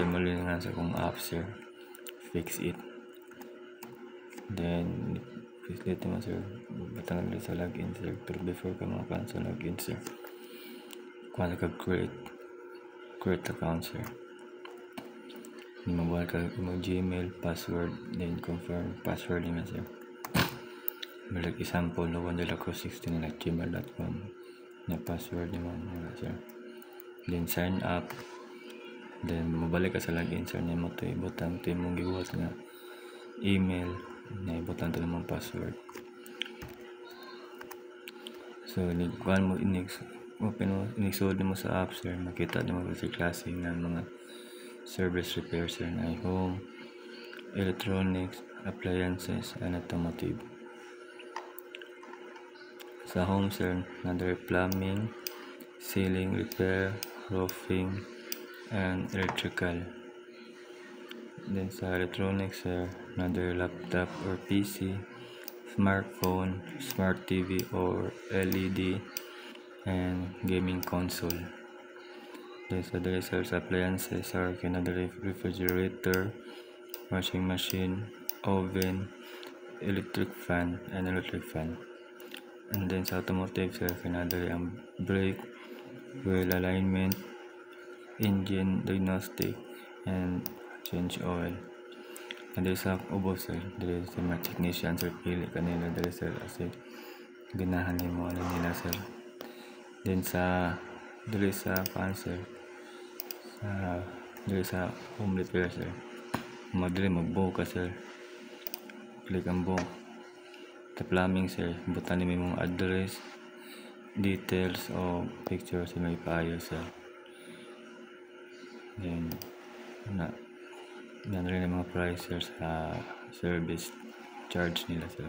muli nga sa kong app sir, fix it. Then click mo sir, batang sa login sir, pero before ka makapan login sir, kuha ka create account sir. Mabuhat ka mo Gmail password, then confirm password nga sir. Balik example lowandela16@gmail.com na password ni mo sir. Then sign up, then mabalik ka sa login sir, nimo to ibutang to imong gibuhat nga email, na ibutang to imong password. So nigkuhan mo open mo inisod mo sa app sir, makita mo sa klase ng mga service repair sir, na home, electronics, appliances, and automotive. Sa home sir, another plumbing, ceiling repair, roofing, and electrical. Then sa electronics sir, another laptop or PC, smartphone, smart TV or LED, and gaming console. Then sa sales appliances are another refrigerator, washing machine, oven, electric fan, and electric fan. And then sa automotive sir, another ang brake, wheel alignment, engine diagnostic, and change oil. And then sa ubo sir, there is mga technician sir, pili kanila there sir, kasi ganahan mo ano nila sir. Then sa there sa cancer, there sa home repair sir, madali magbuo ka sir, click ang buo. Sa plumbing sir, butan ni mong address, details o pictures sa may payo sir. Then na rin ang mga price sir sa service charge nila sir.